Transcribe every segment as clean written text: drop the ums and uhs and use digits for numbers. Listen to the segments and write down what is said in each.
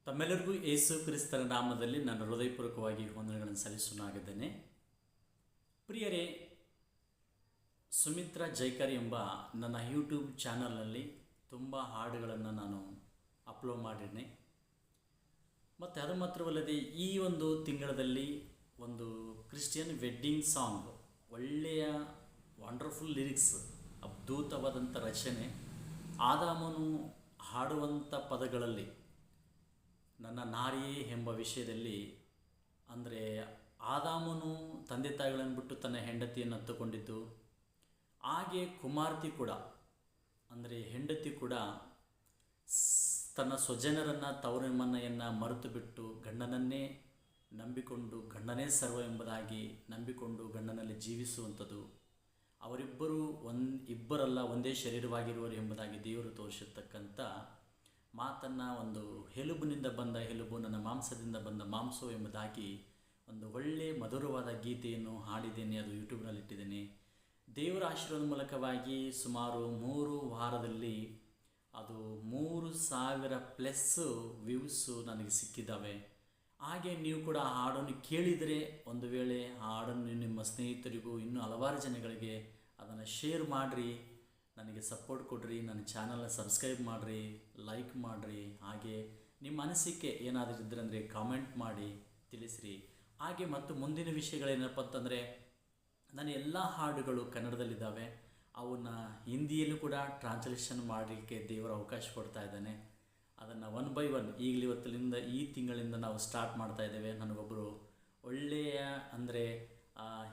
ತಮ್ಮೆಲ್ಲರಿಗೂ ಯೇಸು ಕ್ರಿಸ್ತನ ನಾಮದಲ್ಲಿ ನಾನು ಹೃದಯಪೂರ್ವಕವಾಗಿ ವಂದನೆಗಳನ್ನು ಸಲ್ಲಿಸುನಾಗಿದ್ದೇನೆ. ಪ್ರಿಯರೇ, ಸುಮಿತ್ರಾ ಜೈಕರ್ ಎಂಬ ನನ್ನ ಯೂಟ್ಯೂಬ್ ಚಾನಲ್ನಲ್ಲಿ ತುಂಬ ಹಾಡುಗಳನ್ನು ನಾನು ಅಪ್ಲೋಡ್ ಮಾಡಿದ್ದೇನೆ. ಮತ್ತು ಅದು ಮಾತ್ರವಲ್ಲದೆ ಈ ಒಂದು ತಿಂಗಳಲ್ಲಿ ಒಂದು ಕ್ರಿಶ್ಚಿಯನ್ ವೆಡ್ಡಿಂಗ್ ಸಾಂಗ್, ಒಳ್ಳೆಯ ವಂಡರ್ಫುಲ್ ಲಿರಿಕ್ಸ್, ಅದ್ಭುತವಾದಂಥ ರಚನೆ, ಆದಾಮನು ಹಾಡುವಂಥ ಪದಗಳಲ್ಲಿ ನನ್ನ ನಾರಿಯೇ ಎಂಬ ವಿಷಯದಲ್ಲಿ, ಅಂದರೆ ಆದಾಮನು ತಂದೆ ತಾಯಿಗಳನ್ನು ಬಿಟ್ಟು ತನ್ನ ಹೆಂಡತಿಯನ್ನು ಹತ್ತುಕೊಂಡಿದ್ದು, ಹಾಗೆ ಕುಮಾರ್ತಿ ಕೂಡ ಅಂದರೆ ಹೆಂಡತಿ ಕೂಡ ತನ್ನ ಸ್ವಜನರನ್ನು ತವರು ಮನೆಯನ್ನು ಮರೆತು ಬಿಟ್ಟು ಗಂಡನನ್ನೇ ನಂಬಿಕೊಂಡು ಗಂಡನೇ ಸರ್ವ ಎಂಬುದಾಗಿ ನಂಬಿಕೊಂಡು ಗಂಡನಲ್ಲಿ ಜೀವಿಸುವಂಥದ್ದು, ಅವರಿಬ್ಬರೂ ಇಬ್ಬರಲ್ಲ ಒಂದೇ ಶರೀರವಾಗಿರುವರು ಎಂಬುದಾಗಿ ದೇವರು ತೋರಿಸಿರ್ತಕ್ಕಂಥ ಮಾತನ್ನು, ಒಂದು ಎಲುಬಿನಿಂದ ಬಂದ ಎಲುಬು, ನನ್ನ ಮಾಂಸದಿಂದ ಬಂದ ಮಾಂಸವು ಎಂಬುದಾಗಿ ಒಂದು ಒಳ್ಳೆಯ ಮಧುರವಾದ ಗೀತೆಯನ್ನು ಹಾಡಿದ್ದೇನೆ. ಅದು ಯೂಟ್ಯೂಬ್ನಲ್ಲಿ ಇಟ್ಟಿದ್ದೇನೆ. ದೇವರ ಆಶೀರ್ವಾದ ಮೂಲಕವಾಗಿ ಸುಮಾರು 3 ವಾರದಲ್ಲಿ ಅದು 3000+ ವ್ಯೂಸು ನನಗೆ ಸಿಕ್ಕಿದ್ದಾವೆ. ಹಾಗೆ ನೀವು ಕೂಡ ಆ ಹಾಡನ್ನು ಕೇಳಿದರೆ, ಒಂದು ವೇಳೆ ಆ ಹಾಡನ್ನು ನಿಮ್ಮ ಸ್ನೇಹಿತರಿಗೂ ಇನ್ನೂ ಹಲವಾರು ಜನಗಳಿಗೆ ಅದನ್ನು ಶೇರ್ ಮಾಡಿರಿ, ನನಗೆ ಸಪೋರ್ಟ್ ಕೊಡಿರಿ, ನನ್ನ ಚಾನಲ್ನ ಸಬ್ಸ್ಕ್ರೈಬ್ ಮಾಡಿರಿ, ಲೈಕ್ ಮಾಡಿರಿ. ಹಾಗೆ ನಿಮ್ಮ ಅನಿಸಿಕೆ ಏನಾದರೂ ಇದ್ದರೆ ಅಂದರೆ ಕಾಮೆಂಟ್ ಮಾಡಿ ತಿಳಿಸಿರಿ. ಹಾಗೆ ಮತ್ತು ಮುಂದಿನ ವಿಷಯಗಳೇನಪ್ಪ ಅಂತಂದರೆ, ನನ್ನ ಎಲ್ಲ ಹಾಡುಗಳು ಕನ್ನಡದಲ್ಲಿದ್ದಾವೆ. ಅವನ್ನ ಹಿಂದಿಯಲ್ಲೂ ಕೂಡ ಟ್ರಾನ್ಸ್ಲೇಷನ್ ಮಾಡಲಿಕ್ಕೆ ದೇವರು ಅವಕಾಶ ಕೊಡ್ತಾ ಇದ್ದಾನೆ. ಅದನ್ನು 1 by 1 ಇವತ್ತಿನಿಂದ ಈ ತಿಂಗಳಿಂದ ನಾವು ಸ್ಟಾರ್ಟ್ ಮಾಡ್ತಾ ಇದ್ದೇವೆ. ನನಗೊಬ್ಬರು ಒಳ್ಳೆಯ ಅಂದರೆ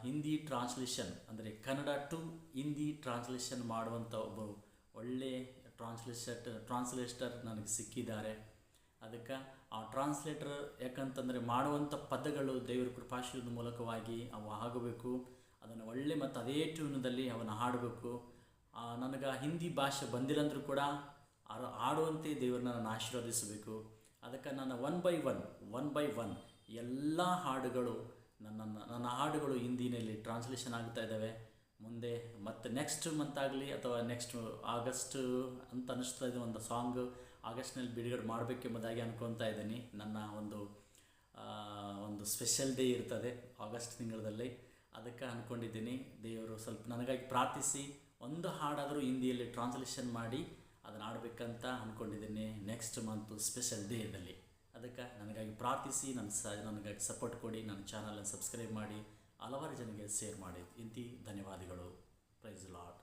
ಹಿಂದಿ ಟ್ರಾನ್ಸ್ಲೇಷನ್ ಅಂದರೆ ಕನ್ನಡ ಟು ಹಿಂದಿ ಟ್ರಾನ್ಸ್ಲೇಷನ್ ಮಾಡುವಂಥ ಒಬ್ಬರು ಒಳ್ಳೆಯ ಟ್ರಾನ್ಸ್ಲೇಟರ್ ನನಗೆ ಸಿಕ್ಕಿದ್ದಾರೆ. ಅದಕ್ಕೆ ಆ ಟ್ರಾನ್ಸ್ಲೇಟರ್ ಯಾಕಂತಂದರೆ ಮಾಡುವಂಥ ಪದಗಳು ದೇವರ ಕೃಪಾಶೀರ್ವಾದ ಮೂಲಕವಾಗಿ ಅವು ಆಗಬೇಕು. ಅದನ್ನು ಒಳ್ಳೆ ಮತ್ತು ಅದೇ ಟ್ಯೂನದಲ್ಲಿ ಅವನ್ನ ಹಾಡಬೇಕು. ನನಗೆ ಹಿಂದಿ ಭಾಷೆ ಬಂದಿಲ್ಲಂದ್ರೂ ಕೂಡ ಹಾಡುವಂತೆ ದೇವರನ್ನ ನಾನು ಆಶೀರ್ವದಿಸಬೇಕು. ಅದಕ್ಕೆ ನಾನು 1 by 1 ಎಲ್ಲ ಹಾಡುಗಳು ನನ್ನ ಹಾಡುಗಳು ಹಿಂದಿನಲ್ಲಿ ಟ್ರಾನ್ಸ್ಲೇಷನ್ ಆಗ್ತಾ ಇದ್ದಾವೆ. ಮುಂದೆ ಮತ್ತು ನೆಕ್ಸ್ಟ್ ಮಂತ್ ಆಗಲಿ ಅಥವಾ ನೆಕ್ಸ್ಟ್ ಆಗಸ್ಟ್ ಅಂತ ಅನ್ನಿಸ್ತಾ ಇದೆ, ಒಂದು ಸಾಂಗ್ ಆಗಸ್ಟ್ನಲ್ಲಿ ಬಿಡುಗಡೆ ಮಾಡಬೇಕೆಂಬುದಾಗಿ ಅನ್ಕೊತಾ ಇದ್ದೀನಿ. ನನ್ನ ಒಂದು ಸ್ಪೆಷಲ್ ಡೇ ಇರ್ತದೆ ಆಗಸ್ಟ್ ತಿಂಗಳಲ್ಲಿ, ಅದಕ್ಕೆ ಅಂದ್ಕೊಂಡಿದ್ದೀನಿ. ದೇವರು ಸ್ವಲ್ಪ ನನಗಾಗಿ ಪ್ರಾರ್ಥಿಸಿ ಒಂದು ಹಾಡಾದರೂ ಹಿಂದಿಯಲ್ಲಿ ಟ್ರಾನ್ಸ್ಲೇಷನ್ ಮಾಡಿ ಅದನ್ನು ಆಡಬೇಕಂತ ಅಂದ್ಕೊಂಡಿದ್ದೀನಿ ನೆಕ್ಸ್ಟ್ ಮಂತು ಸ್ಪೆಷಲ್ ಡೇದಲ್ಲಿ. ಅದಕ್ಕೆ ನನಗಾಗಿ ಪ್ರಾರ್ಥಿಸಿ, ನನಗಾಗಿ ಸಪೋರ್ಟ್ ಕೊಡಿ, ನನ್ನ ಚಾನಲನ್ನು ಸಬ್ಸ್ಕ್ರೈಬ್ ಮಾಡಿ, ಹಲವಾರು ಜನರಿಗೆ ಶೇರ್ ಮಾಡಿ. ಇಂತಿ ಧನ್ಯವಾದಗಳು. Praise lord.